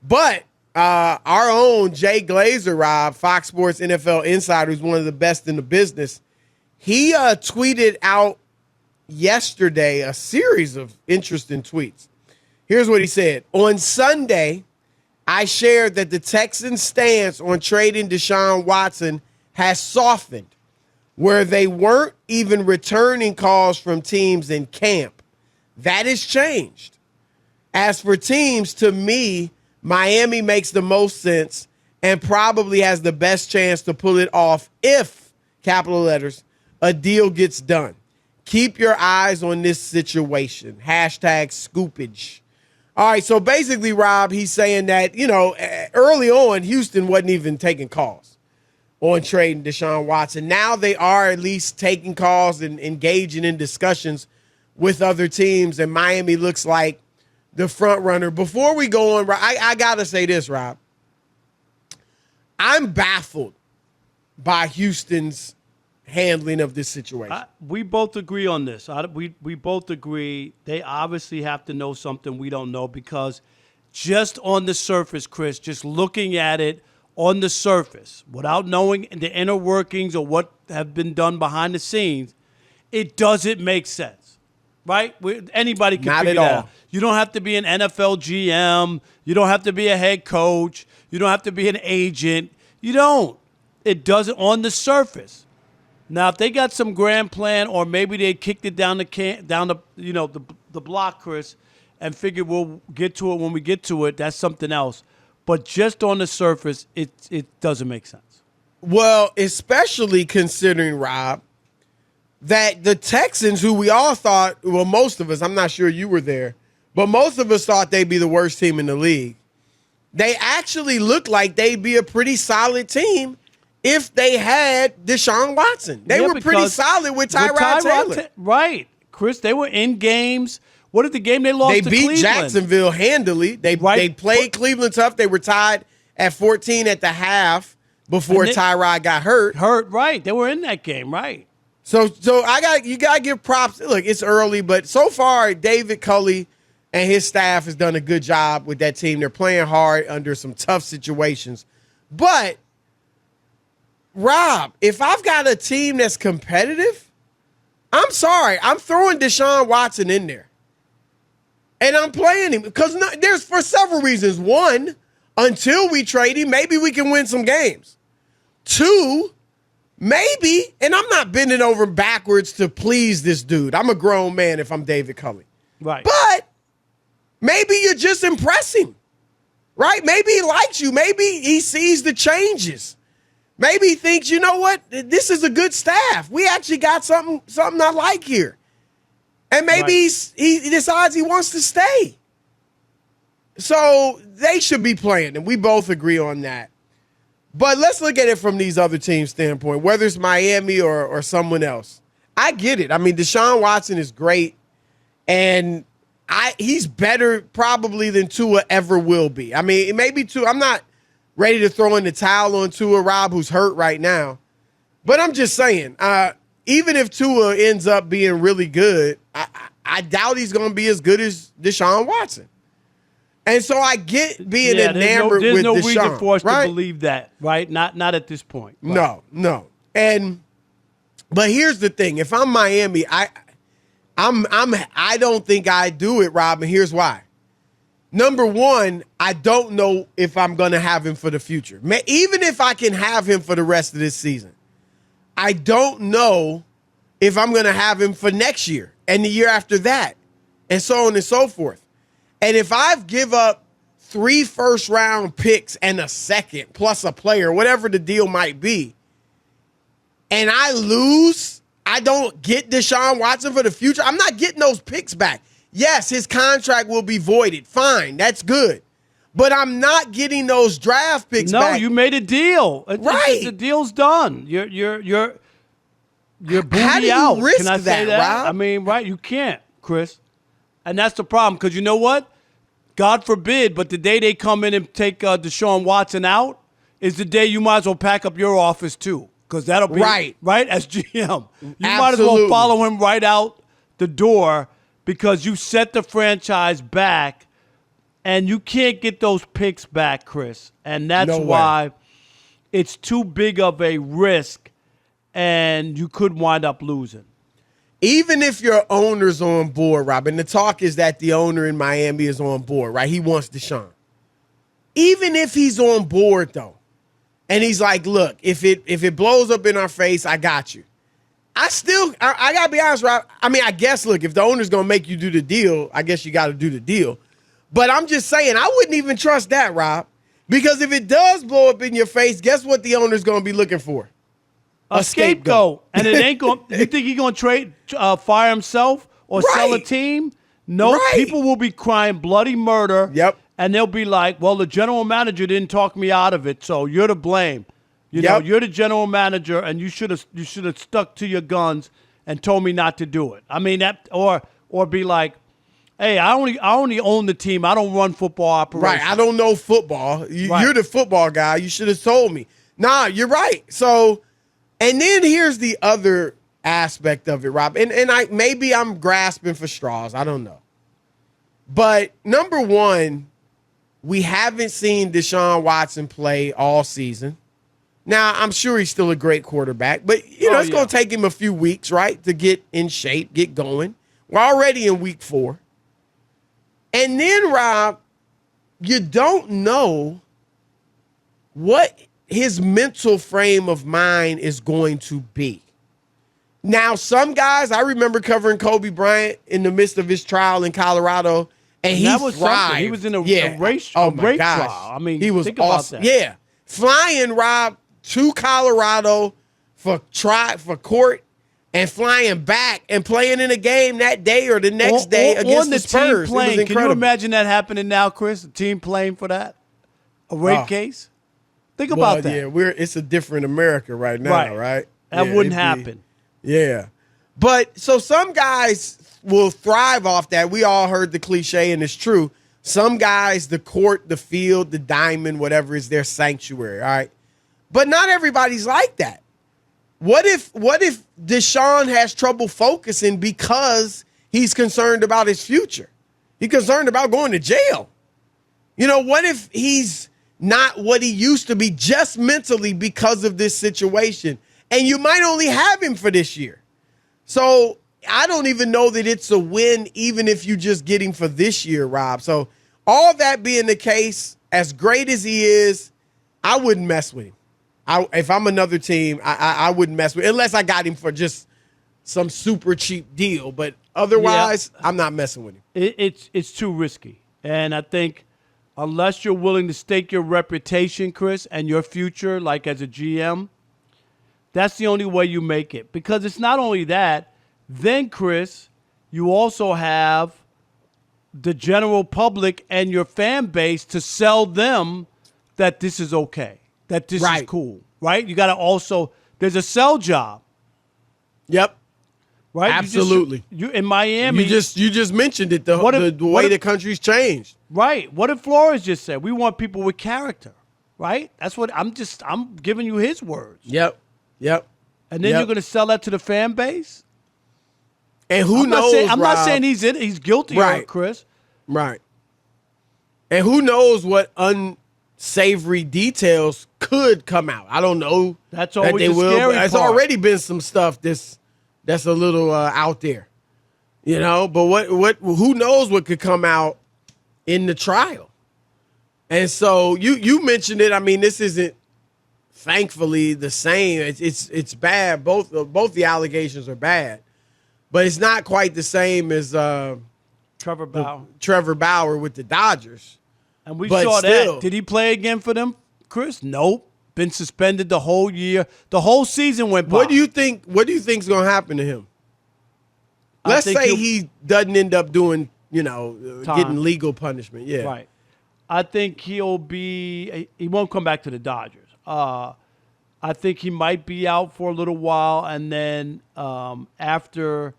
But our own Jay Glazer, Rob, Fox Sports NFL Insider, who's one of the best in the business, he tweeted out yesterday a series of interesting tweets. Here's what he said. On Sunday, I shared that the Texans' stance on trading Deshaun Watson has softened, where they weren't even returning calls from teams in camp. That has changed. As for teams, to me, Miami makes the most sense and probably has the best chance to pull it off if, capital letters, a deal gets done. Keep your eyes on this situation. Hashtag scoopage. All right, so basically, Rob, he's saying that, early on, Houston wasn't even taking calls on trading Deshaun Watson. Now they are at least taking calls and engaging in discussions with other teams, and Miami looks like the front runner. Before we go on, I got to say this, Rob. I'm baffled by Houston's handling of this situation. We both agree on this. We both agree they obviously have to know something we don't know, because just on the surface, Chris, just looking at it on the surface without knowing the inner workings or what have been done behind the scenes, it doesn't make sense, right? Anybody can figure that out. You don't have to be an NFL GM. You don't have to be a head coach. You don't have to be an agent. You don't. It doesn't on the surface. Now, if they got some grand plan, or maybe they kicked it down the block, Chris, and figured we'll get to it when we get to it, that's something else. But just on the surface, it doesn't make sense. Well, especially considering, Rob, that the Texans, who we all thought, well, most of us, I'm not sure you were there, but most of us thought they'd be the worst team in the league. They actually looked like they'd be a pretty solid team if they had Deshaun Watson. They were pretty solid with Tyrod Taylor. Right. Chris, they were in games. What is the game they lost to Cleveland? They beat Jacksonville handily. They played Cleveland tough. They were tied at 14 at the half before Tyrod got hurt. Right. They were in that game, right. So you gotta give props. Look, it's early, but so far, David Culley and his staff has done a good job with that team. They're playing hard under some tough situations. But Rob, if I've got a team that's competitive, I'm sorry, I'm throwing Deshaun Watson in there. And I'm playing him because there's for several reasons. One, until we trade him, maybe we can win some games. Two, maybe, and I'm not bending over backwards to please this dude. I'm a grown man if I'm David Culley. Right. But maybe you just impress him, right? Maybe he likes you. Maybe he sees the changes. Maybe he thinks, you know what, this is a good staff. We actually got something I like here. And maybe he decides he wants to stay. So they should be playing, and we both agree on that. But let's look at it from these other teams' standpoint, whether it's Miami or someone else. I get it. I mean, Deshaun Watson is great, and he's better probably than Tua ever will be. I mean, maybe Tua. I'm not ready to throw in the towel on Tua, Rob, who's hurt right now. But I'm just saying, even if Tua ends up being really good, I doubt he's going to be as good as Deshaun Watson. And so I get being enamored with Deshaun. There's no reason for us to believe that, right? Not at this point. Right? No. But here's the thing: if I'm Miami, I don't think I do it, Rob. And here's why. Number one, I don't know if I'm going to have him for the future. Even if I can have him for the rest of this season, I don't know if I'm going to have him for next year and the year after that, and so on and so forth. And if I've give up 3 first-round picks and a second plus a player, whatever the deal might be, and I lose, I don't get Deshaun Watson for the future, I'm not getting those picks back. Yes, his contract will be voided. Fine, that's good. But I'm not getting those draft picks back. No, you made a deal. Right. The deal's done. You're booty How do you out. risk Can I say that? Rob? I mean, right, you can't, Chris. And that's the problem, because you know what? God forbid, but the day they come in and take Deshaun Watson out is the day you might as well pack up your office too, because that'll be right as GM. You might as well follow him right out the door, because you set the franchise back And you can't get those picks back, Chris. And that's No way. why it's too big of a risk, and you could wind up losing. Even if your owner's on board, Robin, the talk is that the owner in Miami is on board, right? He wants Deshaun. Even if he's on board, though, and he's like, look, if it blows up in our face, I got you. I got to be honest, Rob. I mean, I guess, look, if the owner's going to make you do the deal, I guess you got to do the deal. But I'm just saying, I wouldn't even trust that, Rob. Because if it does blow up in your face, guess what the owner's going to be looking for? A scapegoat. And it ain't going. You think he's going to fire himself or sell a team? No. Right. People will be crying bloody murder. Yep. And they'll be like, well, the general manager didn't talk me out of it, so you're to blame. You know, you're the general manager, and you should have stuck to your guns and told me not to do it. I mean, that or be like, hey, I only own the team. I don't run football operations. Right. I don't know football. You're the football guy. You should have told me. Nah, you're right. So, and then here's the other aspect of it, Rob. And maybe I'm grasping for straws. I don't know. But number one, we haven't seen Deshaun Watson play all season. Now, I'm sure he's still a great quarterback, but it's going to take him a few weeks, right, to get in shape, get going. We're already in week 4. And then, Rob, you don't know what his mental frame of mind is going to be. Now, some guys, I remember covering Kobe Bryant in the midst of his trial in Colorado, and he thrived. He was in a race trial. I mean, he was think awesome. About that. Yeah, flying, Rob, to Colorado for court and flying back and playing in a game that day or the next day against the Spurs. Team playing. It was incredible. Can you imagine that happening now, Chris? A team playing for that? A rape case? Think about that. Yeah, it's a different America right now, right? That wouldn't happen. Yeah. But so some guys will thrive off that. We all heard the cliche, and it's true. Some guys, the court, the field, the diamond, whatever is their sanctuary, all right? But not everybody's like that. What if Deshaun has trouble focusing because he's concerned about his future? He's concerned about going to jail. What if he's not what he used to be just mentally because of this situation? And you might only have him for this year. So I don't even know that it's a win, even if you just get him for this year, Rob. So all that being the case, as great as he is, I wouldn't mess with him. If I'm another team, I wouldn't mess with him unless I got him for just some super cheap deal. But otherwise, I'm not messing with him. It's too risky. And I think unless you're willing to stake your reputation, Chris, and your future, like as a GM, that's the only way you make it. Because it's not only that. Then, Chris, you also have the general public and your fan base to sell them that this is okay, that this is cool, right? You got to also – there's a sell job. Yep. Right? Absolutely. You in Miami – You just mentioned it, the way the country's changed. Right. What did Flores just say? We want people with character, right? That's what I'm giving you his words. Yep. And then you're going to sell that to the fan base? And who knows? I'm not saying he's guilty, right, Chris. Right. And who knows what unsavory details could come out? I don't know. That's always the scary part. There's already been some stuff that's a little out there, But who knows what could come out in the trial? And so you mentioned it. I mean, this isn't thankfully the same. It's bad. Both the allegations are bad. But it's not quite the same as Trevor Bauer with the Dodgers. And we saw that. Did he play again for them, Chris? Nope. Been suspended the whole year. The whole season went by. What do you think is going to happen to him? Let's say he doesn't end up doing, getting legal punishment. Yeah. Right. I think he won't come back to the Dodgers. I think he might be out for a little while, and then after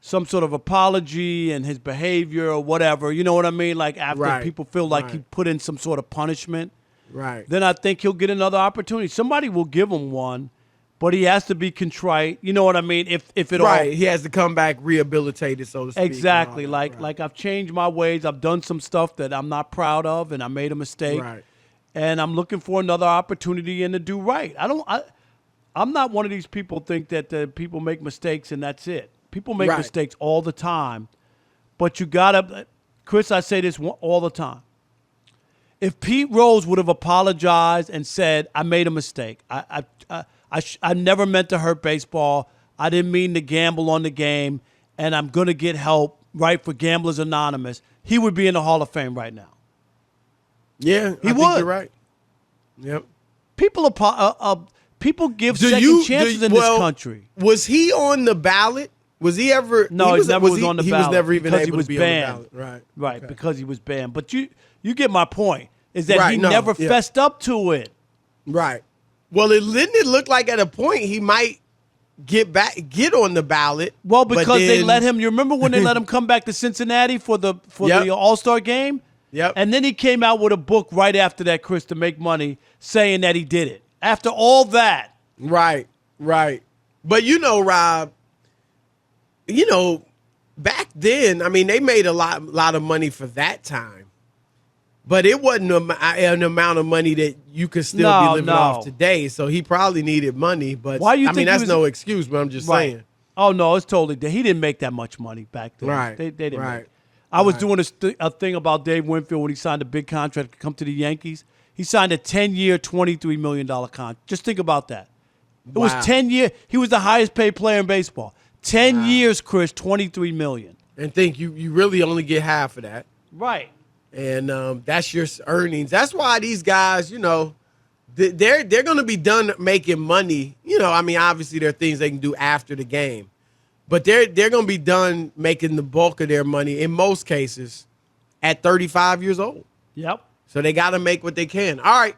some sort of apology and his behavior or whatever, you know what I mean? Like after people feel like he put in some sort of punishment, then I think he'll get another opportunity. Somebody will give him one, but he has to be contrite. You know what I mean? If it Right. He has to come back rehabilitated, so to speak. Exactly. and all that. Like I've changed my ways. I've done some stuff that I'm not proud of, and I made a mistake. Right. And I'm looking for another opportunity and to do right. I'm not one of these people think that people make mistakes and that's it. People make Right. mistakes all the time, but you gotta, Chris. I say this all the time. If Pete Rose would have apologized and said, "I made a mistake. I never meant to hurt baseball. I didn't mean to gamble on the game, and I'm gonna get help." Right, for Gamblers Anonymous, he would be in the Hall of Fame right now. Yeah, He I think would. you're right. Yep. People give second chances in this country. Was he on the ballot? Was he ever? No, he never was on the ballot. He was never even because able he was to be banned. on the ballot. Right. Right, Okay. because he was banned. But you get my point. Is that Right, he no, never yeah. fessed up to it. Right. Well, didn't it look like at a point he might get on the ballot? Well, but because they then- let him. You remember when they let him come back to Cincinnati for the Yep. All-Star game? Yep. And then he came out with a book right after that, Chris, to make money, saying that he did it. After all that. Right. Right. But Rob, back then, I mean, they made a lot of money for that time. But it wasn't an amount of money that you could still be living off today. So he probably needed money. But Why you I mean, think he that's was- no excuse, but I'm just Right. saying. Oh, no, it's totally different. He didn't make that much money back then. Right, They didn't right, make it. I was right. doing a thing about Dave Winfield when he signed a big contract to come to the Yankees. He signed a 10-year, $23 million contract. Just think about that. It was Wow. 10 years. He was the highest paid player in baseball. 10 years, Chris, $23 million. And think you really only get half of that. Right. And that's your earnings. That's why these guys, they're going to be done making money. I mean, obviously there are things they can do after the game, but they're going to be done making the bulk of their money in most cases at 35 years old. Yep. So they got to make what they can. All right,